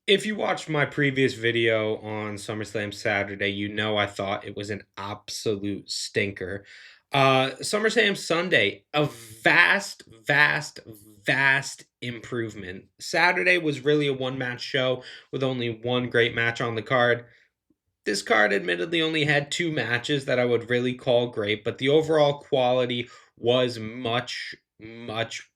If you watched my previous video on SummerSlam Saturday, you know I thought it was an absolute stinker. SummerSlam Sunday, a vast improvement. Saturday was really a one match show with only one great match on the card. This card admittedly only had two matches that I would really call great, but the overall quality was much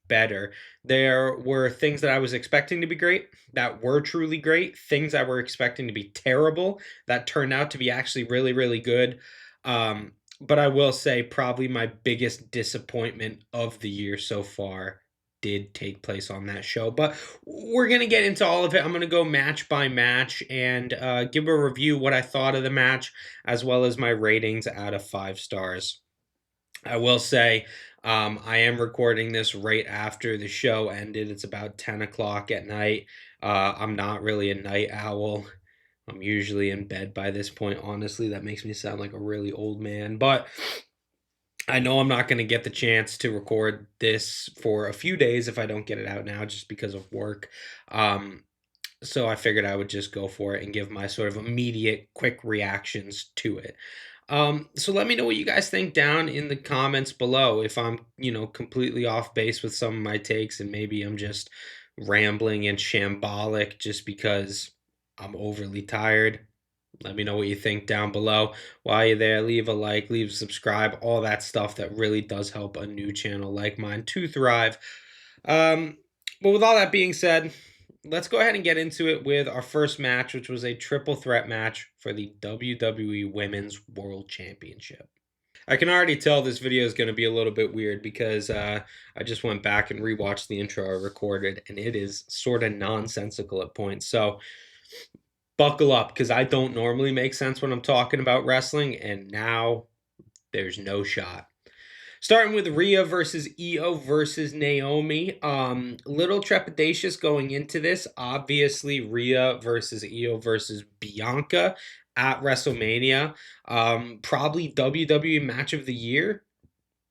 better. There were things that I was expecting to be great that were truly great, things I were expecting to be terrible that turned out to be actually really good. But I will say probably my biggest disappointment of the year so far did take place on that show. But we're going to get into all of it. I'm going to go match by match and give a review what I thought of the match, as well as my ratings out of 5 stars. I will say I am recording this right after the show ended. It's about 10 o'clock at night. I'm not really a night owl. I'm usually in bed by this point. Honestly, that makes me sound like a really old man. But I know I'm not going to get the chance to record this for a few days if I don't get it out now, just because of work. Um, so I figured I would just go for it and give my sort of immediate, quick reactions to it. So let me know what you guys think down in the comments below. If I'm, completely off base with some of my takes and maybe I'm just rambling and shambolic just because I'm overly tired. Let me know what you think down below. While you're there, leave a like, leave a subscribe, all that stuff that really does help a new channel like mine to thrive. Um, but with all that being said, let's go ahead and get into it with our first match, which was a triple threat match for the WWE Women's World Championship. I can already tell this video is going to be a little bit weird because I just went back and rewatched the intro I recorded, and it is sort of nonsensical at points. So buckle up because I don't normally make sense when I'm talking about wrestling, and now there's no shot. Starting with Rhea versus IYO versus Naomi. Little trepidatious going into this. Obviously, Rhea versus IYO versus Bianca at WrestleMania. Probably WWE match of the year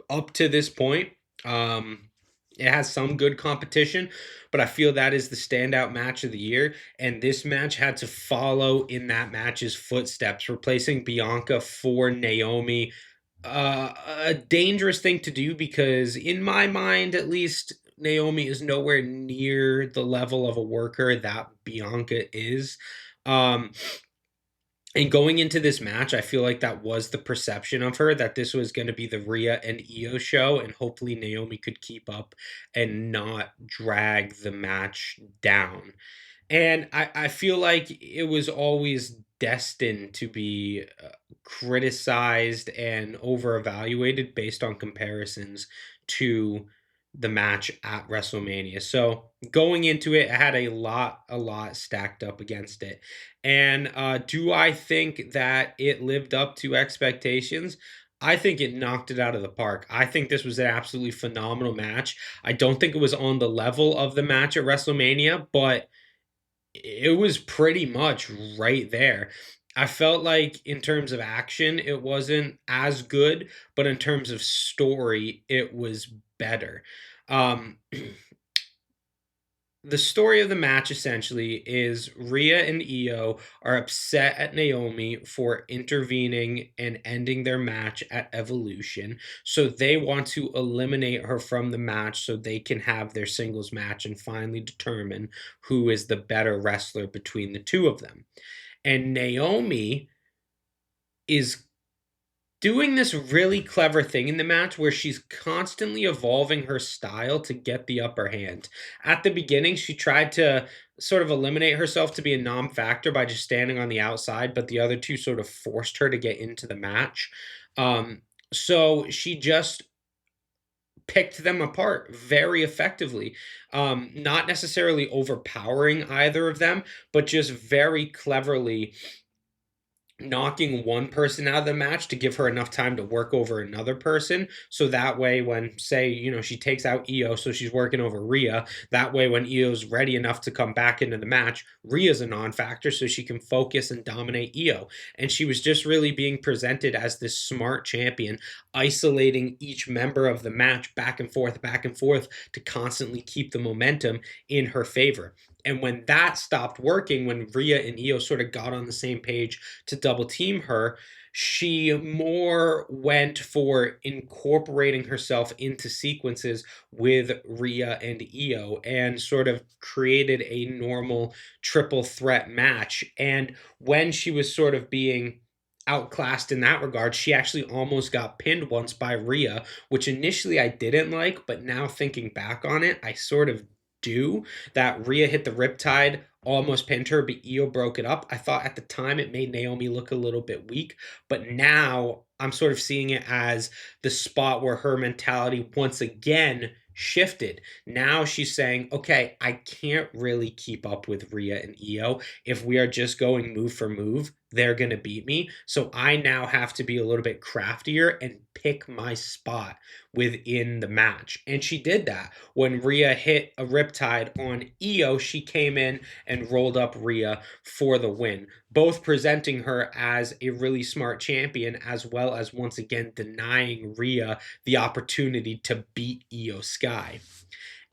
up to this point. It has some good competition, but I feel that is the standout match of the year. And this match had to follow in that match's footsteps, replacing Bianca for Naomi. A dangerous thing to do because, in my mind at least, Naomi is nowhere near the level of a worker that Bianca is. Um, and going into this match, I feel like that was the perception of her, that this was going to be the Rhea and IYO show, and hopefully Naomi could keep up and not drag the match down. And I feel like it was always destined to be criticized and over evaluated based on comparisons to the match at WrestleMania. So going into it, I had a lot stacked up against it. And do I think that it lived up to expectations? I think it knocked it out of the park. I think this was an absolutely phenomenal match. I don't think it was on the level of the match at WrestleMania, but it was pretty much right there. I felt like in terms of action, it wasn't as good, but in terms of story, it was better. Um, the story of the match essentially is Rhea and IYO are upset at Naomi for intervening and ending their match at Evolution. So they want to eliminate her from the match so they can have their singles match and finally determine who is the better wrestler between the two of them. And Naomi is doing this really clever thing in the match where she's constantly evolving her style to get the upper hand. At the beginning, she tried to sort of eliminate herself to be a non-factor by just standing on the outside, but the other two sort of forced her to get into the match. So she just picked them apart very effectively. Not necessarily overpowering either of them, but just very cleverly knocking one person out of the match to give her enough time to work over another person. So that way, when, say, she takes out IYO, so she's working over Rhea, that way, when IYO's ready enough to come back into the match, Rhea's a non factor, so she can focus and dominate IYO. And she was just really being presented as this smart champion, isolating each member of the match back and forth to constantly keep the momentum in her favor. And when that stopped working, when Rhea and Io sort of got on the same page to double team her, she more went for incorporating herself into sequences with Rhea and Io and sort of created a normal triple threat match. And when she was sort of being outclassed in that regard, she actually almost got pinned once by Rhea, which initially I didn't like, but now thinking back on it, I sort of do. That Rhea hit the riptide, almost pinned her, but Io broke it up. I thought at the time it made Naomi look a little bit weak, but now I'm sort of seeing it as the spot where her mentality once again shifted. Now she's saying, okay, I can't really keep up with Rhea and Io. If we are just going move for move, they're going to beat me. So I now have to be a little bit craftier and pick my spot within the match. And she did that. When Rhea hit a riptide on Io, she came in and rolled up Rhea for the win, both presenting her as a really smart champion, as well as once again denying Rhea the opportunity to beat Io Sky.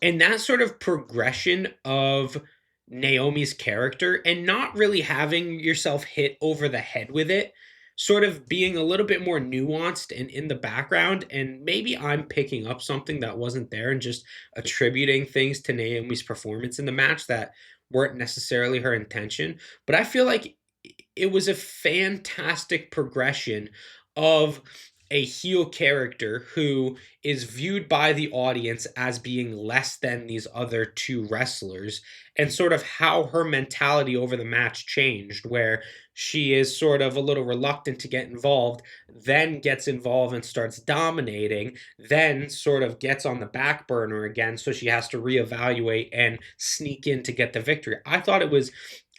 And that sort of progression of Naomi's character and not really having yourself hit over the head with it, sort of being a little bit more nuanced and in the background. And maybe I'm picking up something that wasn't there and just attributing things to Naomi's performance in the match that weren't necessarily her intention. But I feel like it was a fantastic progression of a heel character who is viewed by the audience as being less than these other two wrestlers, and sort of how her mentality over the match changed, where she is sort of a little reluctant to get involved, then gets involved and starts dominating, then sort of gets on the back burner again, so she has to reevaluate and sneak in to get the victory. I thought it was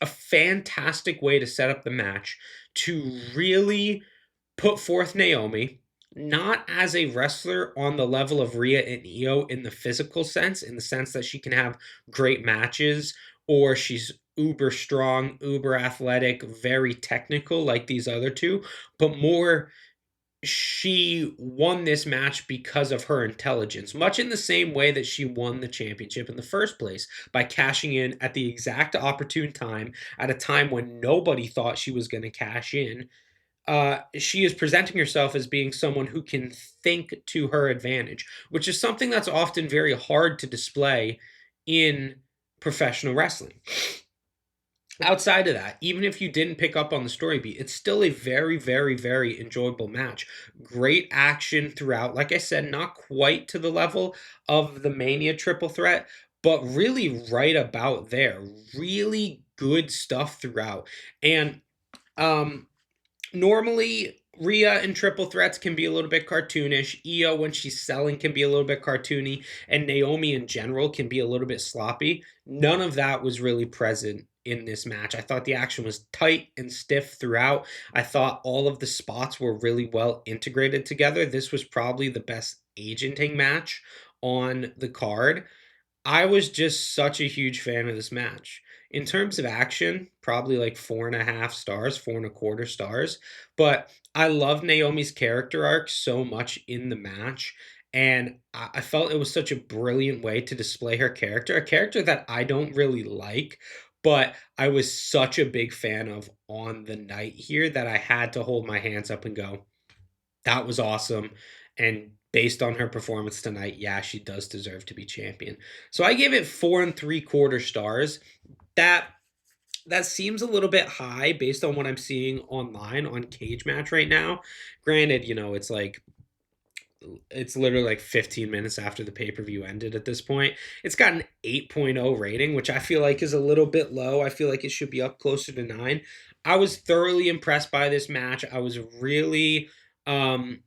a fantastic way to set up the match to really put forth Naomi, not as a wrestler on the level of Rhea and Io in the physical sense, in the sense that she can have great matches or she's uber strong, uber athletic, very technical like these other two, but more she won this match because of her intelligence, much in the same way that she won the championship in the first place by cashing in at the exact opportune time at a time when nobody thought she was going to cash in. She is presenting herself as being someone who can think to her advantage, which is something that's often very hard to display in professional wrestling. Outside of that, even if you didn't pick up on the story beat, it's still a very, very, very enjoyable match. Great action throughout. Like I said, not quite to the level of the Mania triple threat, but really right about there. Really good stuff throughout. And normally, Rhea in triple threats can be a little bit cartoonish. Io, when she's selling, can be a little bit cartoony. And Naomi in general can be a little bit sloppy. None of that was really present in this match. I thought the action was tight and stiff throughout. I thought all of the spots were really well integrated together. This was probably the best agenting match on the card. I was just such a huge fan of this match. In terms of action, probably like 4.5 stars, 4.25 stars. But I love Naomi's character arc so much in the match. And I felt it was such a brilliant way to display her character, a character that I don't really like, but I was such a big fan of on the night here that I had to hold my hands up and go, that was awesome. And based on her performance tonight, yeah, she does deserve to be champion. So I gave it 4.75 stars. That that seems a little bit high based on what I'm seeing online on Cage Match right now. Granted, it's literally like 15 minutes after the pay-per-view ended at this point. It's got an 8.0 rating, which I feel like is a little bit low. I feel like it should be up closer to 9. I was thoroughly impressed by this match. Um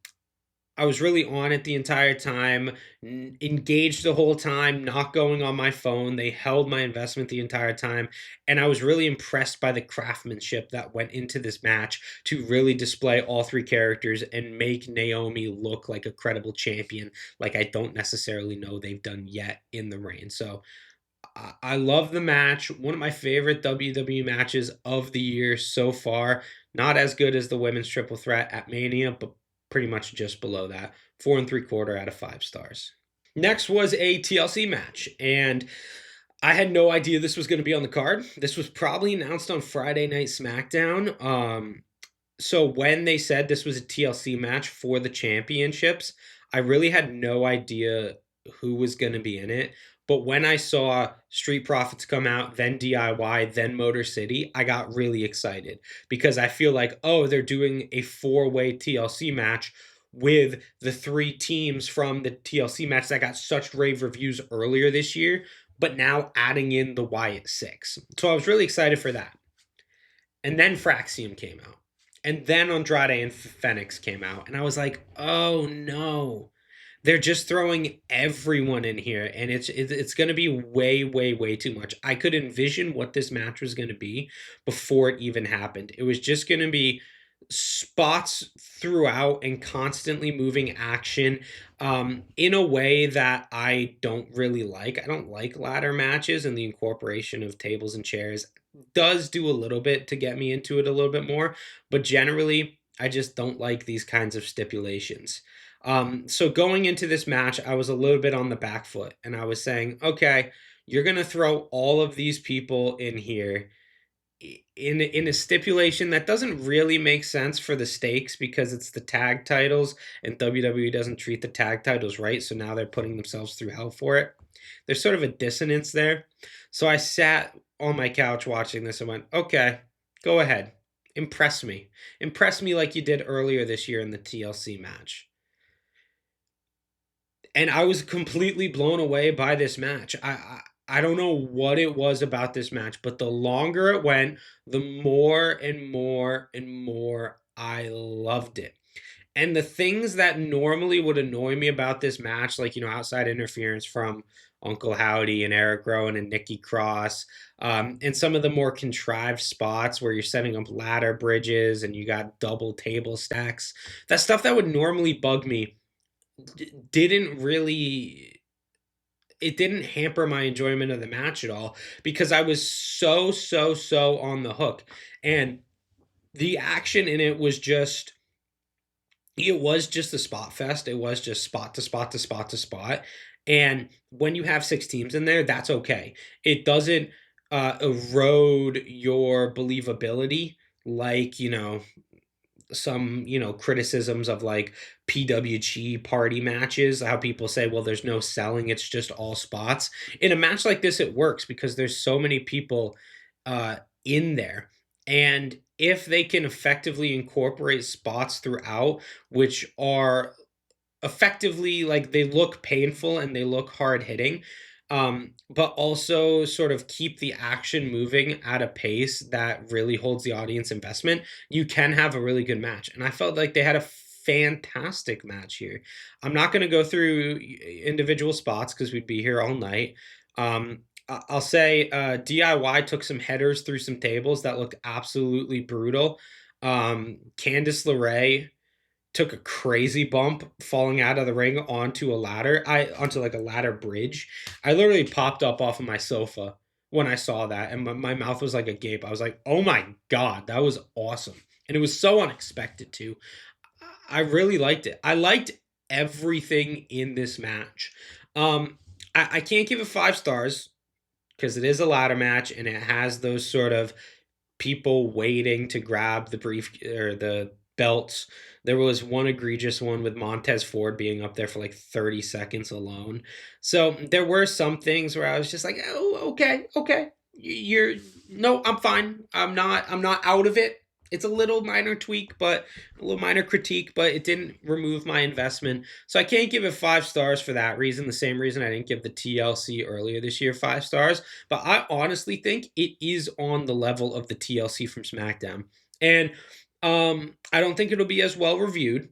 I was really on it the entire time, engaged the whole time, not going on my phone. They held my investment the entire time. And I was really impressed by the craftsmanship that went into this match to really display all three characters and make Naomi look like a credible champion, like I don't necessarily know they've done yet in the reign. So I love the match. One of my favorite WWE matches of the year so far. Not as good as the women's triple threat at Mania, but pretty much just below that. 4.75 out of 5 stars. Next was a TLC match, and I had no idea this was going to be on the card. This was probably announced on Friday Night SmackDown. So when they said this was a TLC match for the championships, I really had no idea who was going to be in it. But when I saw Street Profits come out, then DIY, then Motor City, I got really excited because I feel like, oh, they're doing a four-way TLC match with the three teams from the TLC match that got such rave reviews earlier this year, but now adding in the Wyatt Six. So I was really excited for that. And then Fraxium came out. And then Andrade and Phoenix came out. And I was like, oh no. They're just throwing everyone in here, and it's going to be way, way, way too much. I could envision what this match was going to be before it even happened. It was just going to be spots throughout and constantly moving action in a way that I don't really like. I don't like ladder matches, and the incorporation of tables and chairs does do a little bit to get me into it a little bit more, but generally, I just don't like these kinds of stipulations. So going into this match, I was a little bit on the back foot, and I was saying, okay, you're gonna throw all of these people in here in a stipulation that doesn't really make sense for the stakes because it's the tag titles and WWE doesn't treat the tag titles right, so now they're putting themselves through hell for it. There's sort of a dissonance there. So I sat on my couch watching this and went, okay, go ahead. Impress me. Impress me like you did earlier this year in the TLC match. And I was completely blown away by this match. I don't know what it was about this match, but the longer it went, the more and more and more I loved it. And the things that normally would annoy me about this match, like, outside interference from Uncle Howdy and Eric Rowan and Nikki Cross, and some of the more contrived spots where you're setting up ladder bridges and you got double table stacks, that stuff that would normally bug me didn't really, it didn't hamper my enjoyment of the match at all because I was so on the hook. And the action in it was just, it was just a spot fest. It was just spot to spot to spot to spot. And when you have six teams in there, that's okay. It doesn't erode your believability like, some criticisms of like PWG party matches, how people say, well, there's no selling, it's just all spots. In a match like this it works because there's so many people in there, and if they can effectively incorporate spots throughout which are effectively, like, they look painful and they look hard hitting, but also sort of keep the action moving at a pace that really holds the audience investment, you can have a really good match. And I felt like they had a fantastic match here. I'm not going to go through individual spots because we'd be here all night. I'll say DIY took some headers through some tables that looked absolutely brutal. Candice LeRae took a crazy bump falling out of the ring onto a ladder. Onto like a ladder bridge. I literally popped up off of my sofa when I saw that, and my mouth was like a gape. I was like, "Oh my god, that was awesome!" And it was so unexpected too. I really liked it. I liked everything in this match. I can't give it 5 stars because it is a ladder match and it has those sort of people waiting to grab the brief or the belts. There was one egregious one with Montez Ford being up there for like 30 seconds alone. So there were some things where I was just like, oh, okay, okay. You're no, I'm fine. I'm not out of it. It's a little minor tweak, but a little minor critique, but it didn't remove my investment. So I can't give it 5 stars for that reason. The same reason I didn't give the TLC earlier this year 5 stars. But I honestly think it is on the level of the TLC from SmackDown. And I don't think it'll be as well reviewed.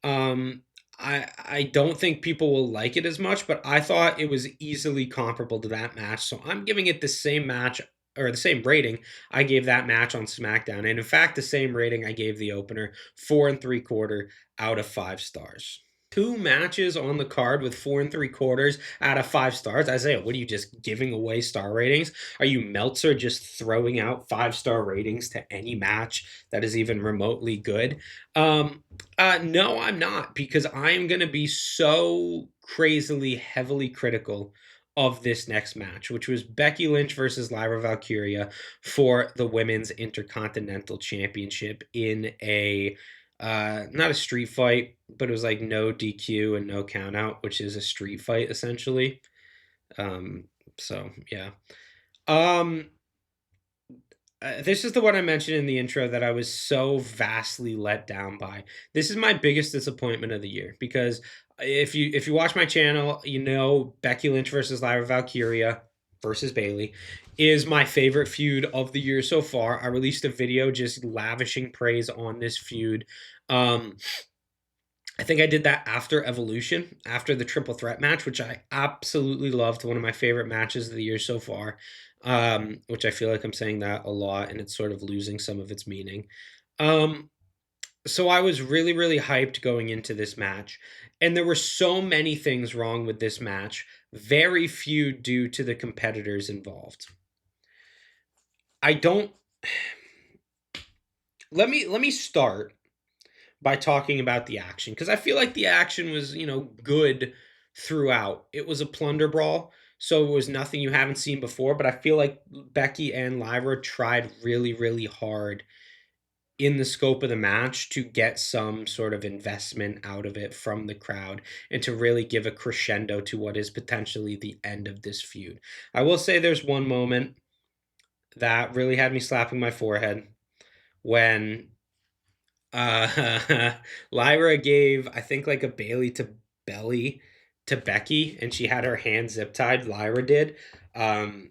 Um, I don't think people will like it as much, but I thought it was easily comparable to that match. So I'm giving it the same match or the same rating I gave that match on SmackDown. And in fact, the same rating I gave the opener, 4.75 out of 5 stars. Two matches on the card with 4.75 out of 5 stars. Isaiah, what are you, just giving away star ratings? Are you Meltzer just throwing out 5 star ratings to any match that is even remotely good? No, I'm not, because I am going to be so crazily heavily critical of this next match, which was Becky Lynch versus Lyra Valkyria for the Women's Intercontinental Championship in a not a street fight, but it was like no DQ and no count out, which is a street fight essentially. Um, so yeah. Um, this is the one I mentioned in the intro that I was so vastly let down by. This is my biggest disappointment of the year because if you watch my channel, you know Becky Lynch versus Lyra Valkyria versus Bailey is my favorite feud of the year so far. I released a video just lavishing praise on this feud. Um, I think I did that after Evolution, after the triple threat match, which I absolutely loved. One of my favorite matches of the year so far. Which I feel like I'm saying that a lot and it's sort of losing some of its meaning. Um, so I was really, really hyped going into this match. And there were so many things wrong with this match, very few due to the competitors involved. I don't let me start by talking about the action because I feel like the action was, good throughout. It was a plunder brawl, so it was nothing you haven't seen before, but I feel like Becky and Lyra tried really, really hard in the scope of the match to get some sort of investment out of it from the crowd and to really give a crescendo to what is potentially the end of this feud. I will say there's one moment that really had me slapping my forehead when Lyra gave, I think, like a Bailey to belly to Becky, and she had her hand zip tied. Lyra did, um,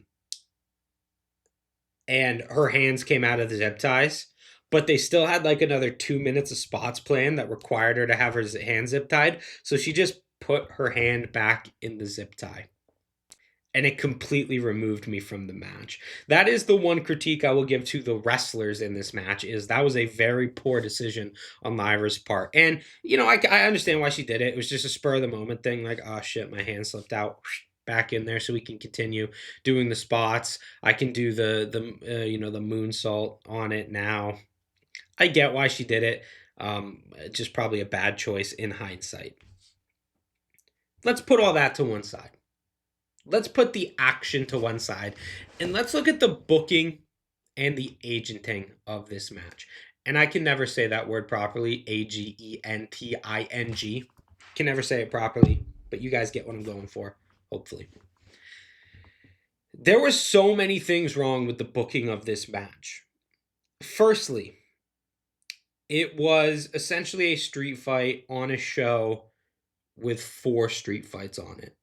and her hands came out of the zip ties, but they still had like another 2 minutes of spots planned that required her to have her hand zip tied. So she just put her hand back in the zip tie and it completely removed me from the match. That is the one critique I will give to the wrestlers in this match is that was a very poor decision on Lyra's part. And, I understand why she did it. It was just a spur of the moment thing like, oh shit, my hand slipped out. Back in there so we can continue doing the spots. I can do the moonsault on it now. I get why she did it. Just probably a bad choice in hindsight. Let's put all that to one side. Let's put the action to one side and let's look at the booking and the agenting of this match. And I can never say that word properly. Agenting. Can never say it properly, but you guys get what I'm going for, hopefully. There were so many things wrong with the booking of this match. Firstly, it was essentially a street fight on a show with 4 street fights on it.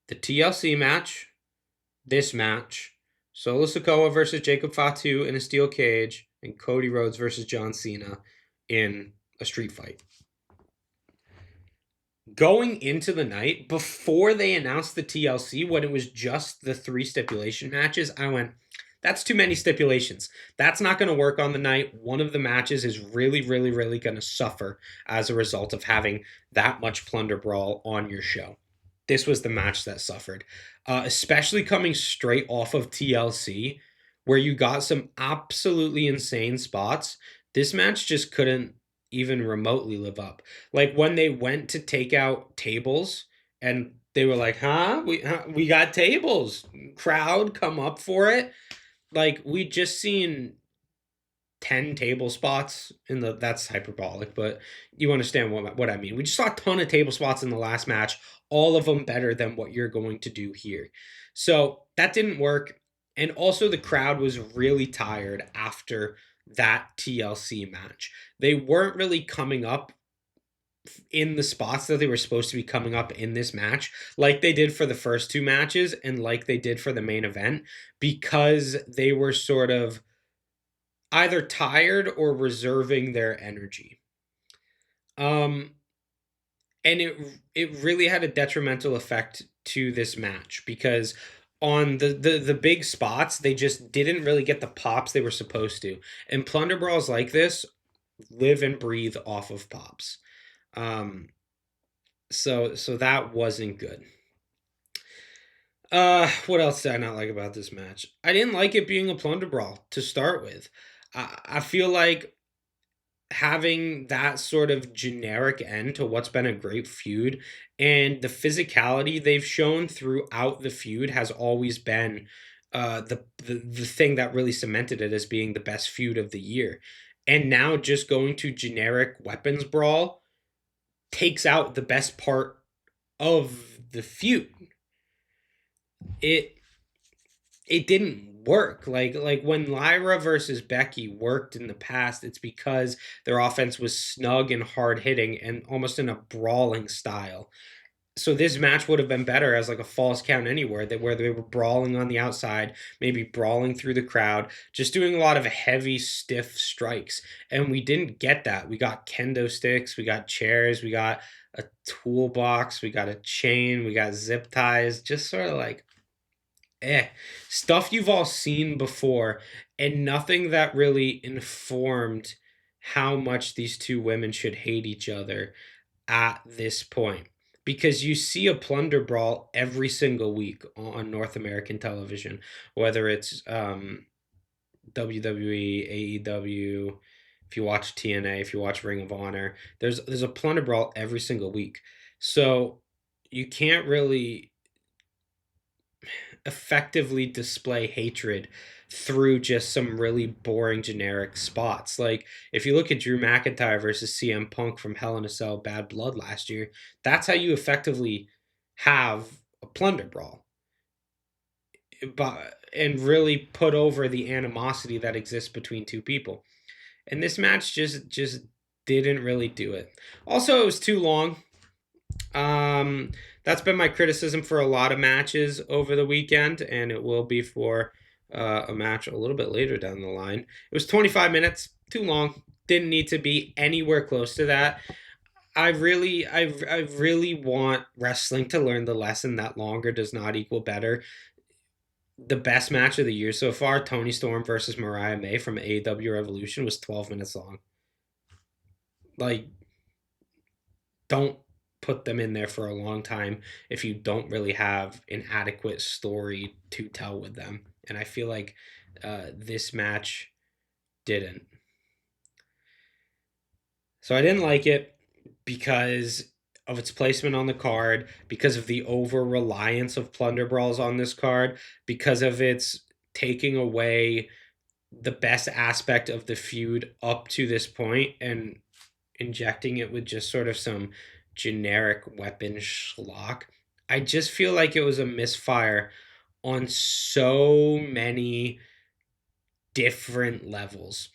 The TLC match, this match, Solo Sikoa versus Jacob Fatu in a steel cage, and Cody Rhodes versus John Cena in a street fight. Going into the night, before they announced the TLC, when it was just the 3 stipulation matches, I went, that's too many stipulations. That's not going to work on the night. One of the matches is really, really, really going to suffer as a result of having that much plunder brawl on your show. This was the match that suffered, especially coming straight off of TLC, where you got some absolutely insane spots. This match just couldn't even remotely live up. Like when they went to take out tables and they were like, we got tables. Crowd come up for it. Like we just seen 10 table spots that's hyperbolic, but you understand what I mean. We just saw a ton of table spots in the last match, all of them better than what you're going to do here. So that didn't work. And also the crowd was really tired after that TLC match. They weren't really coming up in the spots that they were supposed to be coming up in this match, like they did for the first 2 matches and like they did for the main event, because they were sort of either tired or reserving their energy. And it really had a detrimental effect to this match because on the big spots they just didn't really get the pops they were supposed to. And plunder brawls like this live and breathe off of pops. So that wasn't good. What else did I not like about this match? I didn't like it being a plunder brawl to start with. I feel like having that sort of generic end to what's been a great feud, and the physicality they've shown throughout the feud has always been the thing that really cemented it as being the best feud of the year. And now just going to generic weapons brawl takes out the best part of the feud. It it didn't work. Like when Lyra versus Becky worked in the past, it's because their offense was snug and hard hitting and almost in a brawling style. So this match would have been better as like a false count anywhere, that where they were brawling on the outside, maybe brawling through the crowd, just doing a lot of heavy, stiff strikes. And we didn't get that. We got kendo sticks, we got chairs, we got a toolbox, we got a chain, we got zip ties, just sort of like stuff you've all seen before, and nothing that really informed how much these two women should hate each other at this point. Because you see a plunder brawl every single week on North American television, whether it's WWE, AEW, if you watch TNA, if you watch Ring of Honor, there's a plunder brawl every single week. So you can't really effectively display hatred through just some really boring generic spots. Like if you look at Drew McIntyre versus CM Punk from Hell in a Cell Bad Blood last year, that's how you effectively have a plunder brawl. But and really put over the animosity that exists between two people. And this match just didn't really do it. Also, it was too long. Um, that's been my criticism for a lot of matches over the weekend, and it will be for a match a little bit later down the line. It was 25 minutes, too long. Didn't need to be anywhere close to that. I really want wrestling to learn the lesson that longer does not equal better. The best match of the year so far, Tony Storm versus Mariah May from AEW Revolution, was 12 minutes long. Like, don't put them in there for a long time if you don't really have an adequate story to tell with them. And I feel like this match didn't. So I didn't like it because of its placement on the card, because of the over reliance of plunder brawls on this card, because of its taking away the best aspect of the feud up to this point and injecting it with just sort of some generic weapon schlock. I just feel like it was a misfire on so many different levels.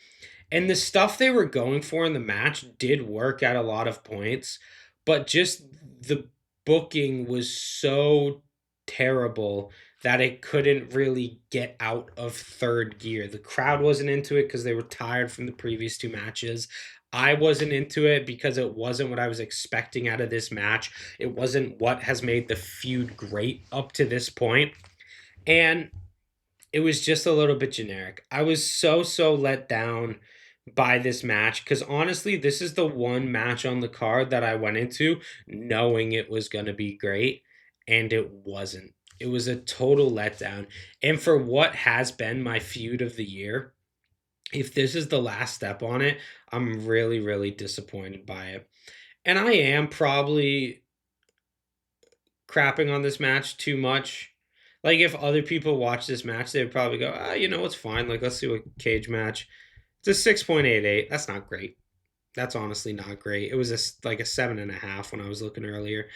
And the stuff they were going for in the match did work at a lot of points, but just the booking was so terrible that it couldn't really get out of third gear. The crowd wasn't into it because they were tired from the previous two matches. I wasn't into it because it wasn't what I was expecting out of this match. It wasn't what has made the feud great up to this point. And it was just a little bit generic. I was so let down by this match because honestly, this is the one match on the card that I went into knowing it was going to be great, and it wasn't. It was a total letdown. And for what has been my feud of the year, if this is the last step on it, I'm really disappointed by it. And I am probably crapping on this match too much. Like if other people watch this match, they would probably go, "Ah, you know, it's fine. Like let's do a cage match." It's a 6.88. That's not great. That's honestly not great. It was like a 7.5 when I was looking earlier.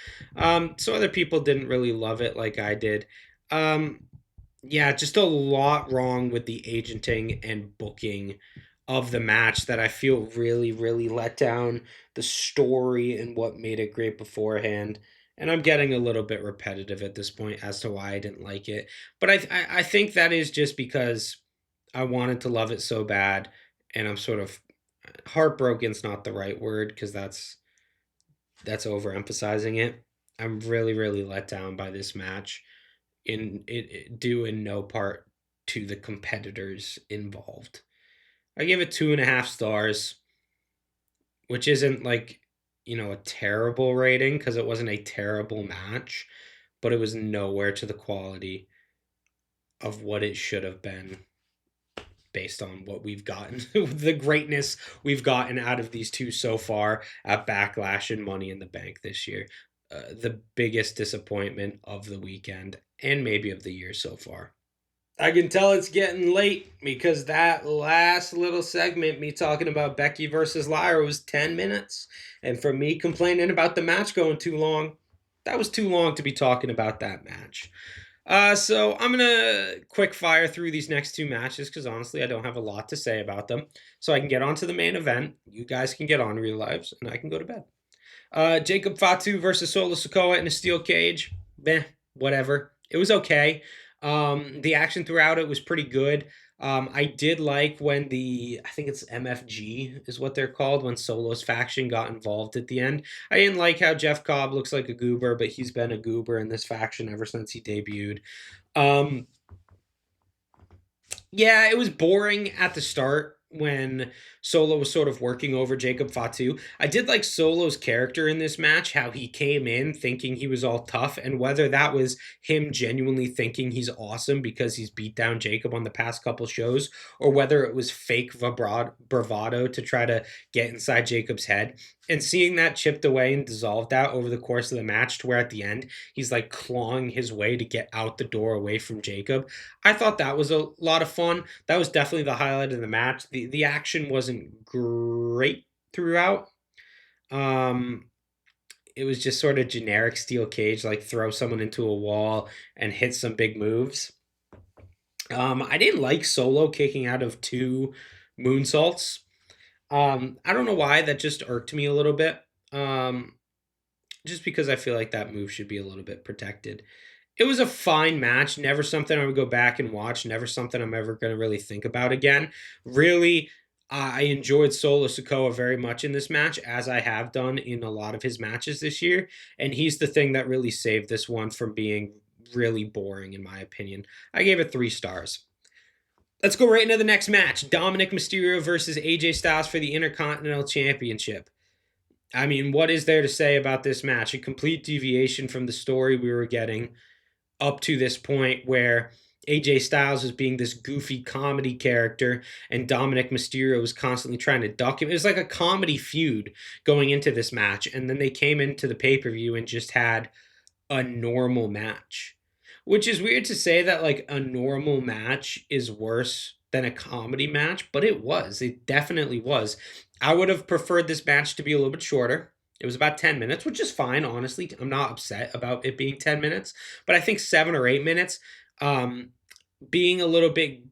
So other people didn't really love it like I did. Yeah, just a lot wrong with the agenting and booking of the match that I feel really let down the story and what made it great beforehand. And I'm getting a little bit repetitive at this point as to why I didn't like it. But I think that is just because I wanted to love it so bad, and I'm sort of heartbroken's not the right word because that's overemphasizing it. I'm really let down by this match in it due in no part to the competitors involved. I give it 2.5 stars, which isn't like, a terrible rating because it wasn't a terrible match, but it was nowhere to the quality of what it should have been. based on what we've gotten, the greatness we've gotten out of these two so far at Backlash and Money in the Bank this year. The biggest disappointment of the weekend and maybe of the year so far. I can tell it's getting late because that last little segment, me talking about Becky versus Lyra, was 10 minutes. And for me complaining about the match going too long, that was too long to be talking about that match. So I'm gonna quick fire through these next two matches because honestly I don't have a lot to say about them. So I can get on to the main event. You guys can get on real lives, and I can go to bed. Jacob Fatu versus Solo Sikoa in a steel cage. Whatever. It was okay. The action throughout it was pretty good. I did like when I think it's MFG is what they're called, when Solo's faction got involved at the end. I didn't like how Jeff Cobb looks like a goober, but he's been a goober in this faction ever since he debuted. Yeah, it was boring at the start when Solo was sort of working over Jacob Fatu. I did like Solo's character in this match, how he came in thinking he was all tough, and whether that was him genuinely thinking he's awesome because he's beat down Jacob on the past couple shows, or whether it was fake bravado to try to get inside Jacob's head. And seeing that chipped away and dissolved out over the course of the match to where at the end he's like clawing his way to get out the door away from Jacob. I thought that was a lot of fun. That was definitely the highlight of the match. The action wasn't great throughout. It was just sort of generic steel cage, like throw someone into a wall and hit some big moves. I didn't like Solo kicking out of two moonsaults. I don't know why, that just irked me a little bit. Just because I feel like that move should be a little bit protected. It was a fine match, never something I would go back and watch, never something I'm ever going to really think about again. Really, I enjoyed Solo Sikoa very much in this match, as I have done in a lot of his matches this year, and he's the thing that really saved this one from being really boring, in my opinion. I gave it 3 stars. Let's go right into the next match. Dominic Mysterio versus AJ Styles for the Intercontinental Championship. I mean, what is there to say about this match? A complete deviation from the story we were getting up to this point, where AJ Styles was being this goofy comedy character and Dominic Mysterio was constantly trying to duck him. It was like a comedy feud going into this match. And then they came into the pay-per-view and just had a normal match. Which is weird to say that like a normal match is worse than a comedy match, but it was. It definitely was. I would have preferred this match to be a little bit shorter. It was about 10 minutes, which is fine, honestly. I'm not upset about it being 10 minutes, but I think 7 or 8 minutes, being a little bit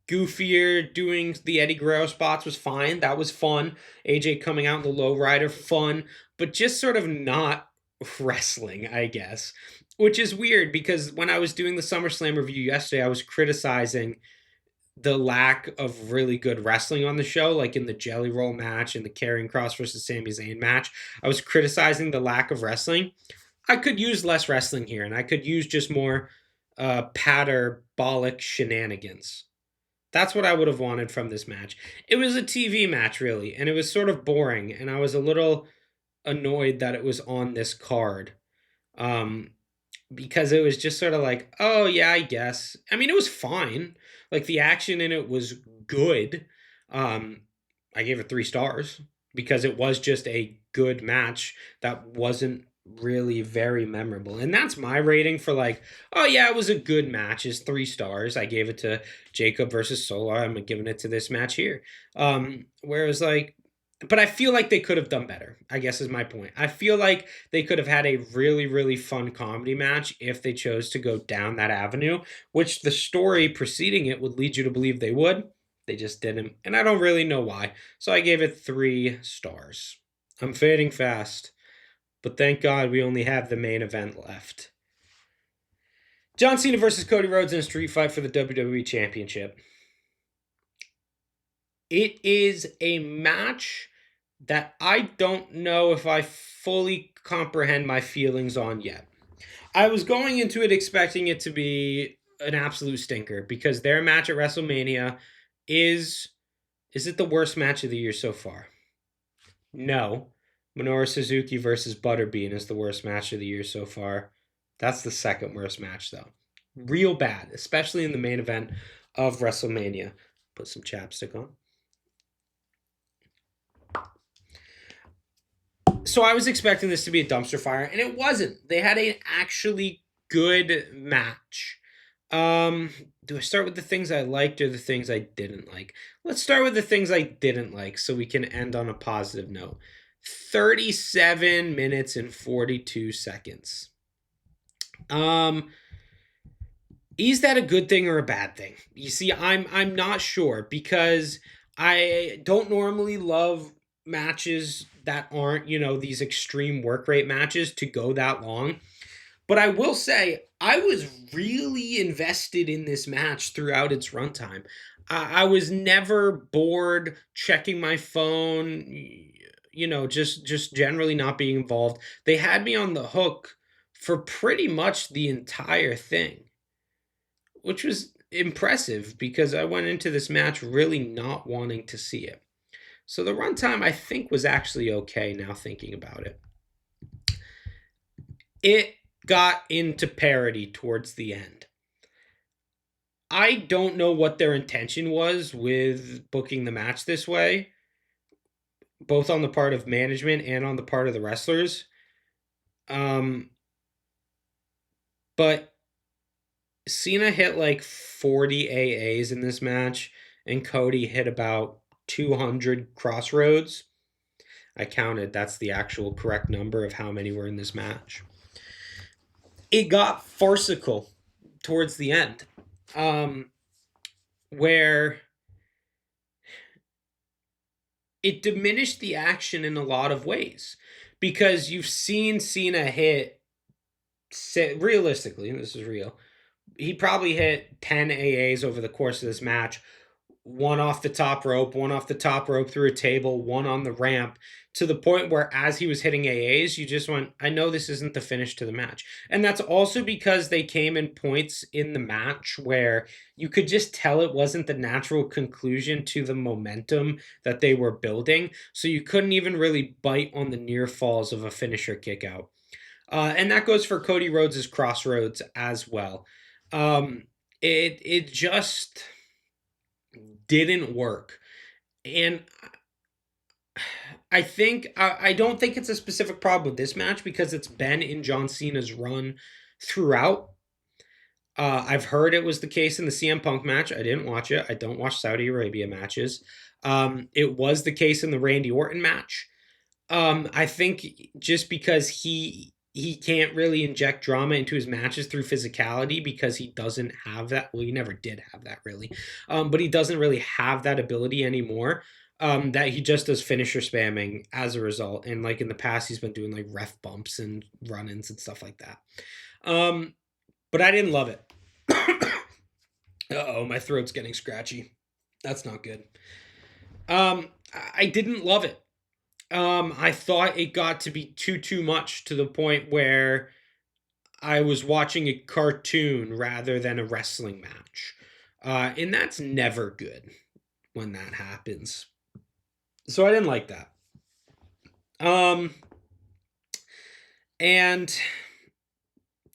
goofier, doing the Eddie Guerrero spots was fine. That was fun. AJ coming out in the lowrider, fun, but just sort of not wrestling, I guess. Which is weird because when I was doing the SummerSlam review yesterday, I was criticizing the lack of really good wrestling on the show, like in the Jelly Roll match and the Karrion Kross versus Sami Zayn match. I was criticizing the lack of wrestling. I could use less wrestling here, and I could use just more parabolic shenanigans. That's what I would have wanted from this match. It was a TV match, really, and it was sort of boring, and I was a little annoyed that it was on this card. Because it was just sort of like, oh yeah, I guess. I mean, it was fine. Like the action in it was good. I gave it 3 stars because it was just a good match that wasn't really very memorable. And that's my rating for like, oh yeah, it was a good match, is 3 stars. I gave it to Jacob versus Solo. I'm giving it to this match here. Whereas like, but I feel like they could have done better, I guess is my point. I feel like they could have had a really, really fun comedy match if they chose to go down that avenue, which the story preceding it would lead you to believe they would. They just didn't, and I don't really know why. So I gave it 3 stars. I'm fading fast, but thank God we only have the main event left. John Cena versus Cody Rhodes in a street fight for the WWE Championship. It is a match that I don't know if I fully comprehend my feelings on yet. I was going into it expecting it to be an absolute stinker because their match at WrestleMania is it the worst match of the year so far? No. Minoru Suzuki versus Butterbean is the worst match of the year so far. That's the second worst match though. Real bad, especially in the main event of WrestleMania. Put some chapstick on. So I was expecting this to be a dumpster fire, and it wasn't. They had an actually good match. Um, do I start with the things I liked or the things I didn't like? Let's start with the things I didn't like so we can end on a positive note. 37 minutes and 42 seconds. Is that a good thing or a bad thing? You see, I'm not sure because I don't normally love matches that aren't, these extreme work rate matches to go that long. But I will say I was really invested in this match throughout its runtime. I was never bored checking my phone, just generally not being involved. They had me on the hook for pretty much the entire thing, which was impressive because I went into this match really not wanting to see it. So the runtime I think was actually okay now thinking about it. It got into parody towards the end. I don't know what their intention was with booking the match this way, both on the part of management and on the part of the wrestlers. But Cena hit like 40 AAs in this match, and Cody hit about 200 crossroads. I counted. That's the actual correct number of how many were in this match. It got farcical towards the end, where it diminished the action in a lot of ways because you've seen Cena hit, realistically, and this is real, he probably hit 10 AAs over the course of this match. One off the top rope, one off the top rope through a table, one on the ramp, to the point where as he was hitting AAs, you just went, I know this isn't the finish to the match. And that's also because they came in points in the match where you could just tell it wasn't the natural conclusion to the momentum that they were building. So you couldn't even really bite on the near falls of a finisher kick out. And that goes for Cody Rhodes' crossroads as well. It just didn't work. And I don't think it's a specific problem with this match because it's been in John Cena's run throughout. I've heard it was the case in the CM Punk match. I didn't watch it. I don't watch Saudi Arabia matches. It was the case in the Randy Orton match. I think just because he can't really inject drama into his matches through physicality because he doesn't have that. Well, he never did have that really, but he doesn't really have that ability anymore. That he just does finisher spamming as a result, and like in the past, he's been doing like ref bumps and run-ins and stuff like that. But I didn't love it. Uh-oh, my throat's getting scratchy. That's not good. I didn't love it. I thought it got to be too much to the point where I was watching a cartoon rather than a wrestling match. And that's never good when that happens. So I didn't like that. And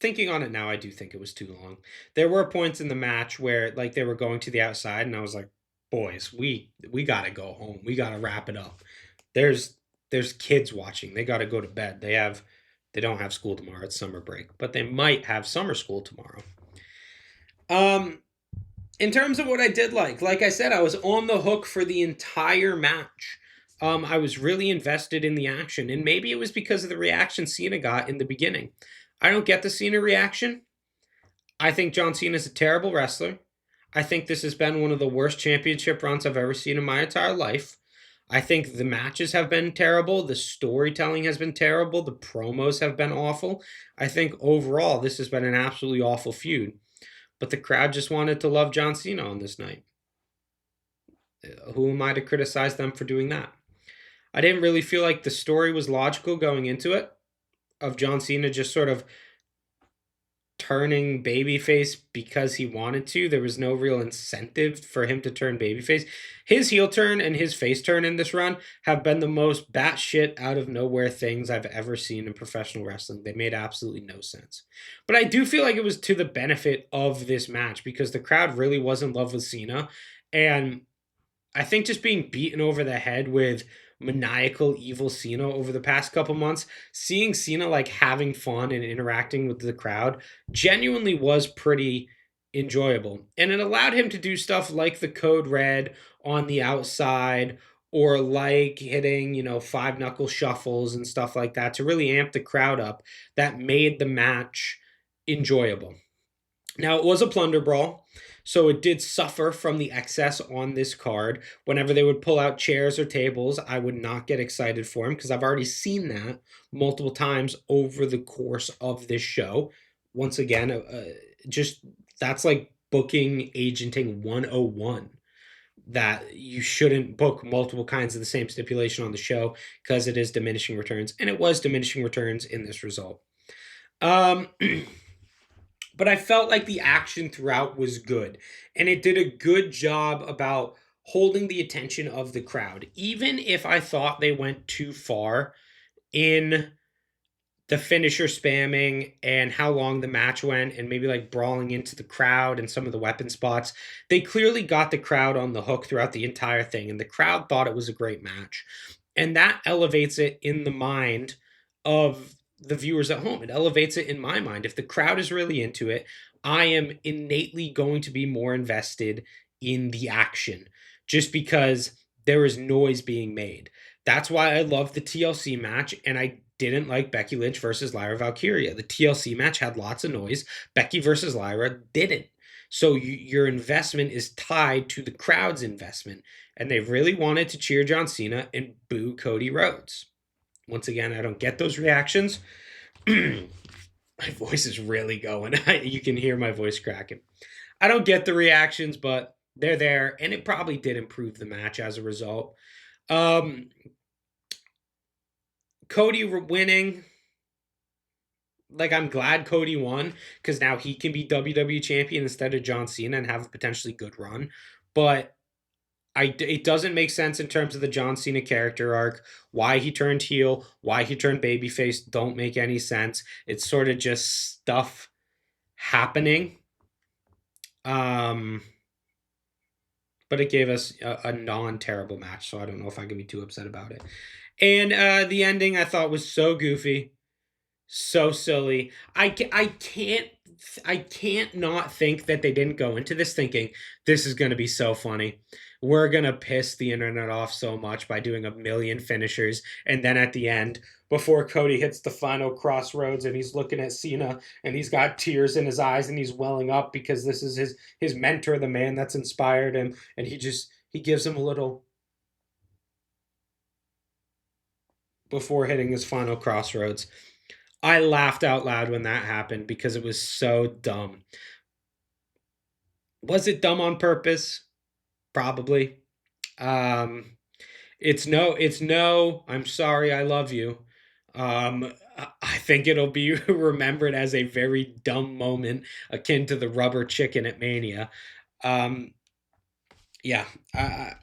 thinking on it now, I do think it was too long. There were points in the match where like they were going to the outside and I was like, boys, we got to go home. We got to wrap it up. There's kids watching. They got to go to bed. They don't have school tomorrow. It's summer break, but they might have summer school tomorrow. In terms of what I did like I said, I was on the hook for the entire match. I was really invested in the action, and maybe it was because of the reaction Cena got in the beginning. I don't get the Cena reaction. I think John Cena is a terrible wrestler. I think this has been one of the worst championship runs I've ever seen in my entire life. I think the matches have been terrible. The storytelling has been terrible. The promos have been awful. I think overall, this has been an absolutely awful feud. But the crowd just wanted to love John Cena on this night. Who am I to criticize them for doing that? I didn't really feel like the story was logical going into it, of John Cena just sort of turning babyface because he wanted to. There was no real incentive for him to turn babyface. His heel turn and his face turn in this run have been the most batshit out of nowhere things I've ever seen in professional wrestling. They made absolutely no sense. But I do feel like it was to the benefit of this match because the crowd really was in love with Cena. And I think just being beaten over the head with maniacal evil Cena over the past couple months, seeing Cena like having fun and interacting with the crowd genuinely was pretty enjoyable. And it allowed him to do stuff like the code red on the outside or like hitting, five knuckle shuffles and stuff like that to really amp the crowd up that made the match enjoyable. Now, it was a plunder brawl, so it did suffer from the excess on this card. Whenever they would pull out chairs or tables, I would not get excited for him because I've already seen that multiple times over the course of this show. Once again, just that's like booking agenting 101, that you shouldn't book multiple kinds of the same stipulation on the show because it is diminishing returns, and it was diminishing returns in this result. Um, but I felt like the action throughout was good, and it did a good job about holding the attention of the crowd. Even if I thought they went too far in the finisher spamming and how long the match went and maybe like brawling into the crowd and some of the weapon spots, they clearly got the crowd on the hook throughout the entire thing, and the crowd thought it was a great match. And that elevates it in the mind of the viewers at home. It elevates it in my mind. If the crowd is really into it, I am innately going to be more invested in the action just because there is noise being made. That's why I love the TLC match, and I didn't like Becky Lynch versus Lyra Valkyria. The TLC match had lots of noise. Becky versus Lyra didn't. So your investment is tied to the crowd's investment, and they really wanted to cheer John Cena and boo Cody Rhodes. Once again, I don't get those reactions. My voice is really going. You can hear my voice cracking. I don't get the reactions, but they're there, and it probably did improve the match as a result. Cody winning, like, I'm glad Cody won because now he can be WWE champion instead of John Cena and have a potentially good run. But it doesn't make sense in terms of the John Cena character arc. Why he turned heel, why he turned babyface don't make any sense. It's sort of just stuff happening. But it gave us a non-terrible match, so I don't know if I can be too upset about it. And the ending I thought was so goofy, so silly. I can't not think that they didn't go into this thinking this is going to be so funny. We're going to piss the internet off so much by doing a million finishers, and then at the end, before Cody hits the final crossroads and he's looking at Cena and he's got tears in his eyes and he's welling up because this is his mentor, the man that's inspired him, and he gives him a little before hitting his final crossroads. I laughed out loud when that happened because it was so dumb. Was it dumb on purpose? Probably. Um, it's no, I'm sorry, I love you. I think it'll be remembered as a very dumb moment akin to the rubber chicken at Mania. Um, yeah,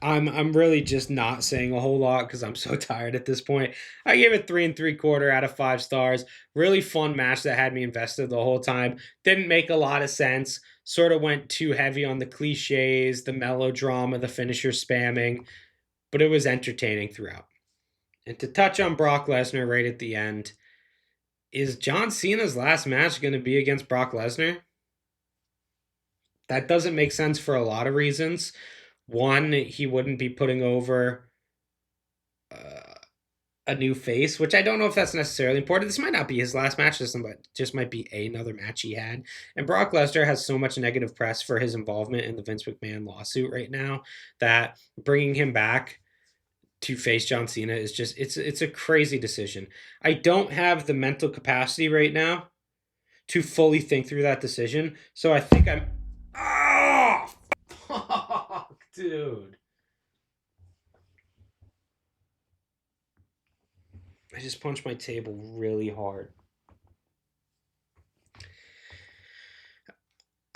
I'm really just not saying a whole lot because I'm so tired at this point. I gave it 3 3/4 out of 5 stars. Really fun match that had me invested the whole time. Didn't make a lot of sense. Sort of went too heavy on the cliches, the melodrama, the finisher spamming, but it was entertaining throughout. And to touch on Brock Lesnar right at the end, is John Cena's last match going to be against Brock Lesnar? That doesn't make sense for a lot of reasons. One, he wouldn't be putting over uh, a new face, which I don't know if that's necessarily important. This might not be his last match, just might be another match he had. And Brock Lesnar has so much negative press for his involvement in the Vince McMahon lawsuit right now that bringing him back to face John Cena is just it's a crazy decision. I don't have the mental capacity right now to fully think through that decision, so I think I'm. Oh, fuck, dude. I just punched my table really hard.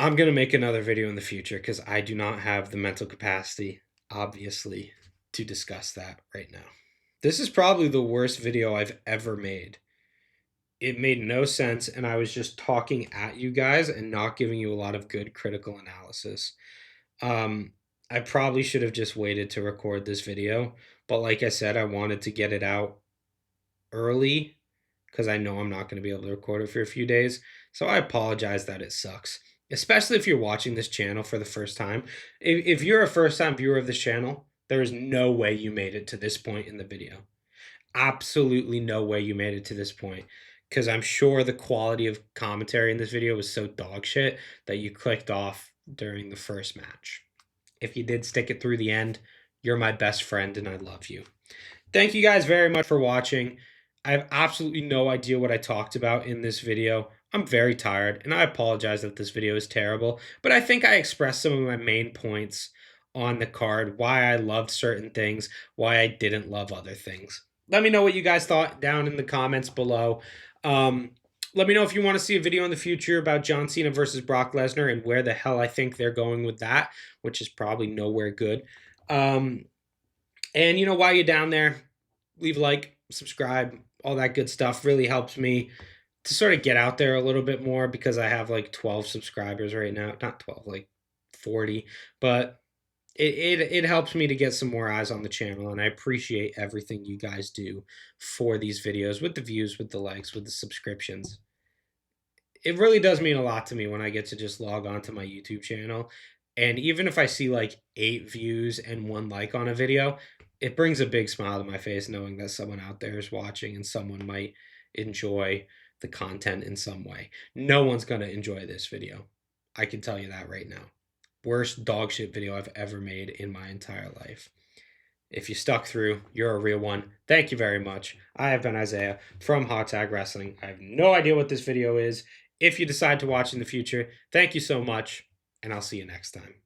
I'm going to make another video in the future because I do not have the mental capacity, obviously, to discuss that right now. This is probably the worst video I've ever made. It made no sense, and I was just talking at you guys and not giving you a lot of good critical analysis. Um, I probably should have just waited to record this video, but like I said, I wanted to get it out early because I know I'm not going to be able to record it for a few days. So I apologize that it sucks, especially if you're watching this channel for the first time. If you're a first time viewer of this channel, there is no way you made it to this point in the video. Absolutely no way you made it to this point because I'm sure the quality of commentary in this video was so dog shit that you clicked off during the first match. If you did stick it through the end, you're my best friend and I love you. Thank you guys very much for watching. I have absolutely no idea what I talked about in this video. I'm very tired, and I apologize that this video is terrible, but I think I expressed some of my main points on the card, why I loved certain things, why I didn't love other things. Let me know what you guys thought down in the comments below. Let me know if you want to see a video in the future about John Cena versus Brock Lesnar and where the hell I think they're going with that, which is probably nowhere good. And, while you're down there, leave a like, subscribe, all that good stuff really helps me to sort of get out there a little bit more because I have like 12 subscribers right now. Not 12, like 40. But it helps me to get some more eyes on the channel, and I appreciate everything you guys do for these videos, with the views, with the likes, with the subscriptions. It really does mean a lot to me when I get to just log on to my YouTube channel. And even if I see like 8 views and 1 like on a video, it brings a big smile to my face knowing that someone out there is watching and someone might enjoy the content in some way. No one's going to enjoy this video. I can tell you that right now. Worst dog shit video I've ever made in my entire life. If you stuck through, you're a real one. Thank you very much. I have been Isaiah from Hot Tag Wrestling. I have no idea what this video is. If you decide to watch in the future, thank you so much, and I'll see you next time.